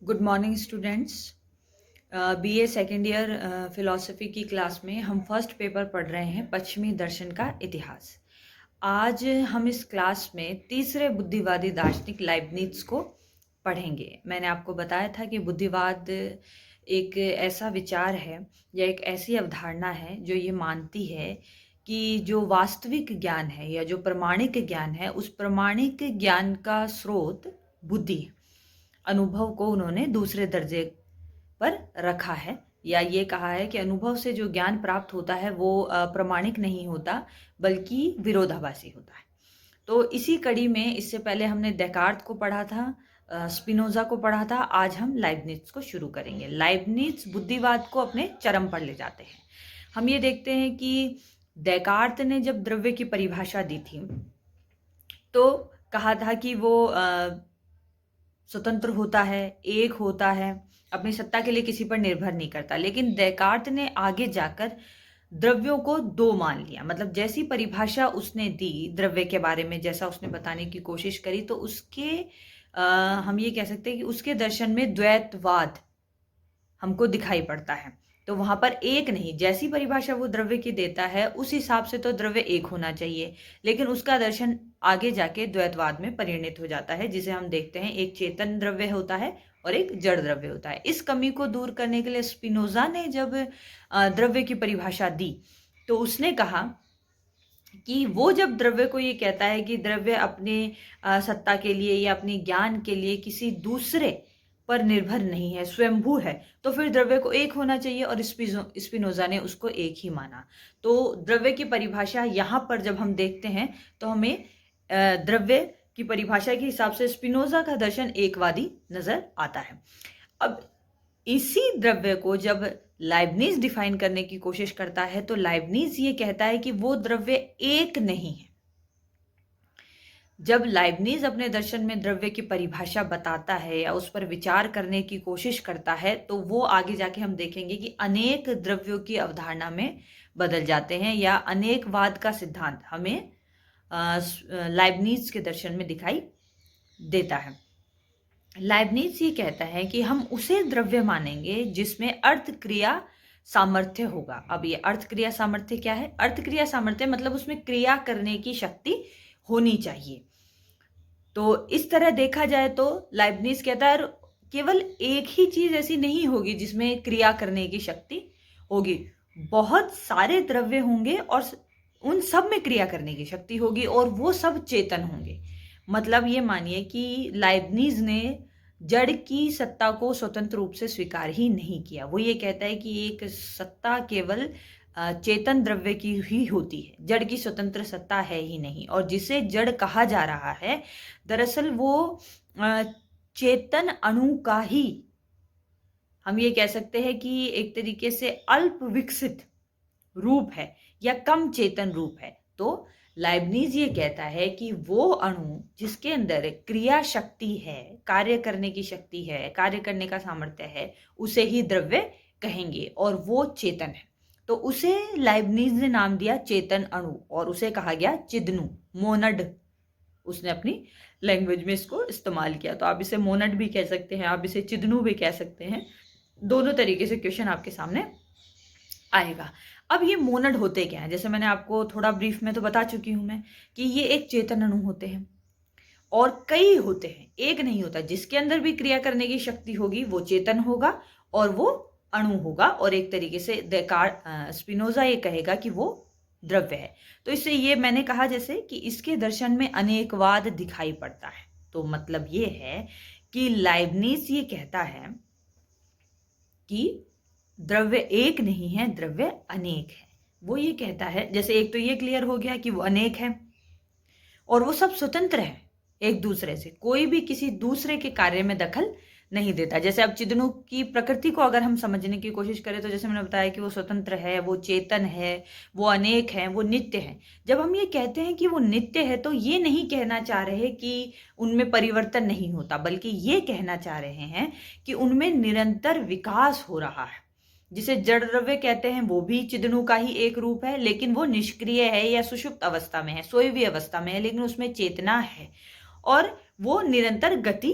Good morning students. BA second year philosophy की class में हम फर्स्ट पेपर पढ़ रहे हैं पश्चिमी दर्शन का इतिहास। आज हम इस क्लास में तीसरे बुद्धिवादी दार्शनिक लाइबनिट्ज को पढ़ेंगे। मैंने आपको बताया था कि बुद्धिवाद एक ऐसा विचार है या एक ऐसी अवधारणा है जो ये मानती है कि जो वास्तविक ज्ञान है या जो प्रमाणिक ज्ञान है, उस प्रमाणिक ज्ञान का स्रोत बुद्धि है। अनुभव को उन्होंने दूसरे दर्जे पर रखा है या ये कहा है कि अनुभव से जो ज्ञान प्राप्त होता है वो प्रमाणिक नहीं होता बल्कि विरोधाभासी होता है। तो इसी कड़ी में इससे पहले हमने डेकार्त को पढ़ा था, स्पिनोजा को पढ़ा था। आज हम लाइबनिट्ज को शुरू करेंगे। लाइबनिट्ज बुद्धिवाद को अपने चरम पर ले जाते हैं। हम ये देखते हैं कि डेकार्त ने जब द्रव्य की परिभाषा दी थी तो कहा था कि वो स्वतंत्र होता है, एक होता है, अपनी सत्ता के लिए किसी पर निर्भर नहीं करता। लेकिन डेकार्त ने आगे जाकर द्रव्यों को दो मान लिया। मतलब जैसी परिभाषा उसने दी द्रव्य के बारे में, जैसा उसने बताने की कोशिश करी, तो उसके हम ये कह सकते हैं कि उसके दर्शन में द्वैतवाद हमको दिखाई पड़ता है। तो वहां पर एक नहीं, जैसी परिभाषा वो द्रव्य की देता है उस हिसाब से तो द्रव्य एक होना चाहिए, लेकिन उसका दर्शन आगे जाके द्वैतवाद में परिणित हो जाता है, जिसे हम देखते हैं एक चेतन द्रव्य होता है और एक जड़ द्रव्य होता है। इस कमी को दूर करने के लिए स्पिनोजा ने जब द्रव्य की परिभाषा दी तो उसने कहा कि वो जब द्रव्य को ये कहता है कि द्रव्य अपने सत्ता के लिए या अपने ज्ञान के लिए किसी दूसरे पर निर्भर नहीं है, स्वयंभू है, तो फिर द्रव्य को एक होना चाहिए और स्पिनोजा ने उसको एक ही माना। तो द्रव्य की परिभाषा यहाँ पर जब हम देखते हैं तो हमें द्रव्य की परिभाषा के हिसाब से स्पिनोजा का दर्शन एकवादी नजर आता है। अब इसी द्रव्य को जब लाइबनिज डिफाइन करने की कोशिश करता है तो लाइबनिज ये कहता है कि वो द्रव्य एक नहीं है। जब लाइबनिज अपने दर्शन में द्रव्य की परिभाषा बताता है या उस पर विचार करने की कोशिश करता है तो वो आगे जाके हम देखेंगे कि अनेक द्रव्यों की अवधारणा में बदल जाते हैं या अनेकवाद का सिद्धांत हमें लाइबनिज के दर्शन में दिखाई देता है। लाइबनिज ये कहता है कि हम उसे द्रव्य मानेंगे जिसमें अर्थ क्रिया सामर्थ्य होगा। अब ये अर्थ क्रिया सामर्थ्य क्या है? अर्थ क्रिया सामर्थ्य मतलब उसमें क्रिया करने की शक्ति होनी चाहिए। तो इस तरह देखा जाए तो लाइबनिज कहता है केवल एक ही चीज ऐसी नहीं होगी जिसमें क्रिया करने की शक्ति होगी, बहुत सारे द्रव्य होंगे और उन सब में क्रिया करने की शक्ति होगी और वो सब चेतन होंगे। मतलब ये मानिए कि लाइबनिज ने जड़ की सत्ता को स्वतंत्र रूप से स्वीकार ही नहीं किया। वो ये कहता है कि एक सत्ता केवल चेतन द्रव्य की ही होती है, जड़ की स्वतंत्र सत्ता है ही नहीं। और जिसे जड़ कहा जा रहा है दरअसल वो चेतन अणु का ही, हम ये कह सकते हैं कि एक तरीके से अल्प विकसित रूप है या कम चेतन रूप है। तो लाइबनिज ये कहता है कि वो अणु जिसके अंदर क्रिया शक्ति है, कार्य करने की शक्ति है, कार्य करने का सामर्थ्य है, उसे ही द्रव्य कहेंगे और वो चेतन है। तो उसे लाइबनिज ने नाम दिया चेतन अणु और उसे कहा गया चिदनु, मोनड। उसने अपनी लैंग्वेज में इसको इस्तेमाल किया। तो आप इसे मोनड भी कह सकते हैं, आप इसे चिदनु भी कह सकते हैं। दोनों तरीके से क्वेश्चन आपके सामने आएगा। अब ये मोनड होते क्या हैं? जैसे मैंने आपको थोड़ा ब्रीफ में तो बता चुकी हूं मैं कि ये एक चेतन अणु होते हैं और कई होते हैं, एक नहीं होता। जिसके अंदर भी क्रिया करने की शक्ति होगी वो चेतन होगा और वो अणु होगा और एक तरीके से स्पिनोजा ये कहेगा कि वो द्रव्य है। तो इससे ये मैंने कहा जैसे कि इसके दर्शन में अनेकवाद दिखाई पड़ता है। तो मतलब ये है कि लाइबनिज ये कहता है कि द्रव्य एक नहीं है, द्रव्य अनेक है। वो ये कहता है, जैसे एक तो ये क्लियर हो गया कि वो अनेक है और वो सब स्वतंत्र है एक दूसरे से, कोई भी किसी दूसरे के कार्य में दखल नहीं देता। जैसे अब चिदनु की प्रकृति को अगर हम समझने की कोशिश करें तो जैसे मैंने बताया कि वो स्वतंत्र है, वो चेतन है, वो अनेक है, वो नित्य है। जब हम ये कहते हैं कि वो नित्य है तो ये नहीं कहना चाह रहे कि उनमें परिवर्तन नहीं होता, बल्कि ये कहना चाह रहे हैं कि उनमें निरंतर विकास हो रहा है। जिसे जड़ द्रव्य कहते हैं वो भी चिदनु का ही एक रूप है, लेकिन वो निष्क्रिय है या सुषुप्त अवस्था में है, सोई हुई अवस्था में है, लेकिन उसमें चेतना है और वो निरंतर गति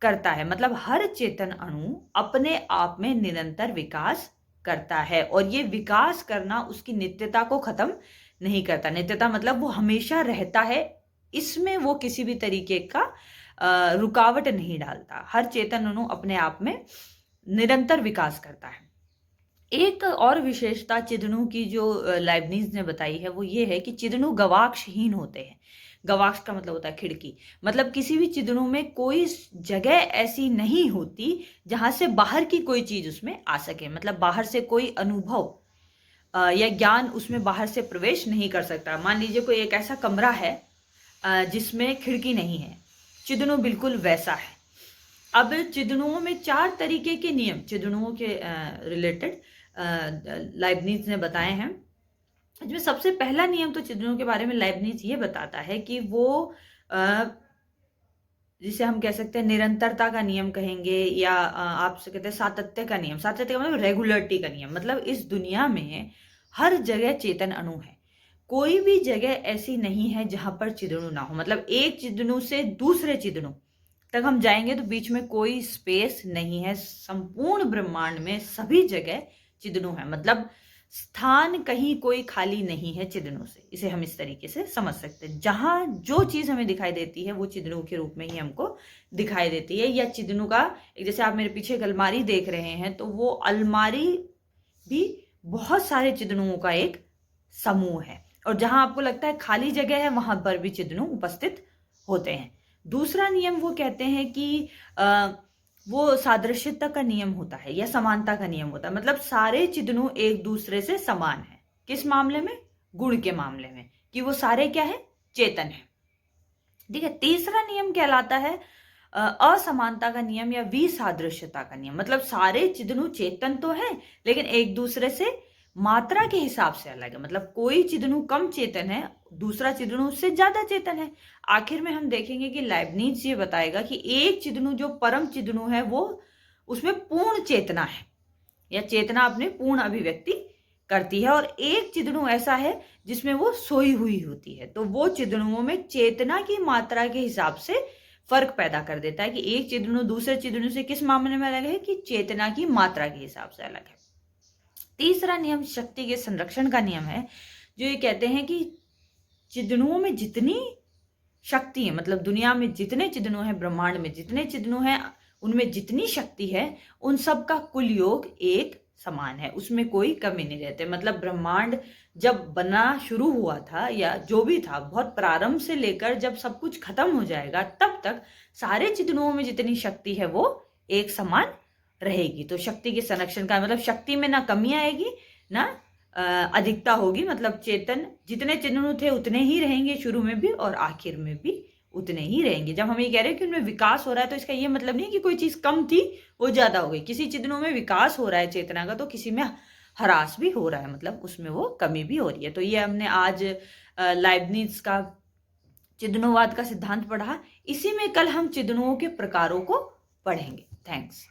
करता है, मतलब हर चेतन अणु अपने आप में निरंतर विकास करता है, और ये विकास करना उसकी नित्यता को खत्म नहीं करता। नित्यता मतलब वो हमेशा रहता है, इसमें वो किसी भी तरीके का रुकावट नहीं डालता। हर चेतन अणु अपने आप में निरंतर विकास करता है। एक और विशेषता चिदणु की जो लाइबनिज ने बताई है वो ये है कि चिदणु गवाक्षहीन होते हैं। गवाक्ष का मतलब होता है खिड़की, मतलब किसी भी चिदणु में कोई जगह ऐसी नहीं होती जहां से बाहर की कोई चीज उसमें आ सके, मतलब बाहर से कोई अनुभव या ज्ञान उसमें बाहर से प्रवेश नहीं कर सकता। मान लीजिए कोई एक ऐसा कमरा है जिसमें खिड़की नहीं है, चिदणु बिल्कुल वैसा है। अब चिदणुओं में 4 तरीके के नियम चिदणुओं के रिलेटेड लाइबनिज ने बताए हैं। इसमें सबसे पहला नियम तो चिदणुओं के बारे में लाइबनिज ये बताता है कि वो जिसे हम कह सकते हैं निरंतरता का नियम कहेंगे, या आप से कहते हैं सातत्य का नियम। सातत्य का मतलब रेगुलरिटी का नियम, मतलब इस दुनिया में हर जगह चेतन अणु है, कोई भी जगह ऐसी नहीं है जहां पर चिदणु ना हो। मतलब एक चिदणु से दूसरे चिदणु तक हम जाएंगे तो बीच में कोई स्पेस नहीं है। संपूर्ण ब्रह्मांड में सभी जगह चिदणु है, मतलब स्थान कहीं कोई खाली नहीं है चिदणु से। इसे हम इस तरीके से समझ सकते हैं, जहां जो चीज हमें दिखाई देती है वो चिदणु के रूप में ही हमको दिखाई देती है। या चिदणु का जैसे आप मेरे पीछे एक अलमारी देख रहे हैं, तो वो अलमारी भी बहुत सारे चिदणुओं का एक समूह है, और जहां आपको लगता है खाली जगह है वहां पर भी चिदणु उपस्थित होते हैं। दूसरा नियम वो कहते हैं कि वो सादृश्यता का नियम होता है या समानता का नियम होता है, मतलब सारे चिदणु एक दूसरे से समान है। किस मामले में? गुण के मामले में, कि वो सारे क्या है? चेतन है। ठीक है। तीसरा नियम कहलाता है असमानता का नियम या विसादृश्यता का नियम, मतलब सारे चिदणु चेतन तो है लेकिन एक दूसरे से मात्रा के हिसाब से अलग है। मतलब कोई चिदणु कम चेतन है, दूसरा चिदणु उससे ज्यादा चेतन है। आखिर में हम देखेंगे कि लाइबनिज ये बताएगा कि एक चिदणु जो परम चिदणु है वो उसमें पूर्ण चेतना है, या चेतना अपने पूर्ण अभिव्यक्ति करती है, और एक चिदणु ऐसा है जिसमें वो सोई हुई होती है। तो वो चिदणुओं में चेतना की मात्रा के हिसाब से फर्क पैदा कर देता है कि एक चिदणु दूसरे चिदणु से किस मामले में अलग है, कि चेतना की मात्रा के हिसाब से अलग है। तीसरा नियम शक्ति के संरक्षण का नियम है, जो ये कहते हैं कि चिदणुओं में जितनी शक्ति है, मतलब दुनिया में जितने चिदणु हैं, ब्रह्मांड में जितने चिदणु हैं, उनमें जितनी शक्ति है उन सब का कुल योग एक समान है, उसमें कोई कमी नहीं रहते। मतलब ब्रह्मांड जब बना शुरू हुआ था या जो भी था, बहुत प्रारंभ से लेकर जब सब कुछ खत्म हो जाएगा तब तक सारे चिदणुओं में जितनी शक्ति है वो एक समान रहेगी। तो शक्ति के संरक्षण का मतलब शक्ति में ना कमी आएगी ना अधिकता होगी, मतलब चेतन जितने चिदणु थे उतने ही रहेंगे शुरू में भी और आखिर में भी उतने ही रहेंगे। जब हम ये कह रहे हैं कि उनमें विकास हो रहा है तो इसका ये मतलब नहीं कि कोई चीज कम थी वो ज्यादा हो गई। किसी चिदणु में विकास हो रहा है चेतना का, तो किसी में ह्रास भी हो रहा है, मतलब उसमें वो कमी भी हो रही है। तो ये हमने आज लाइबनिज का चिदणुवाद का सिद्धांत पढ़ा। इसी में कल हम चिदणुओं के प्रकारों को पढ़ेंगे। थैंक्स।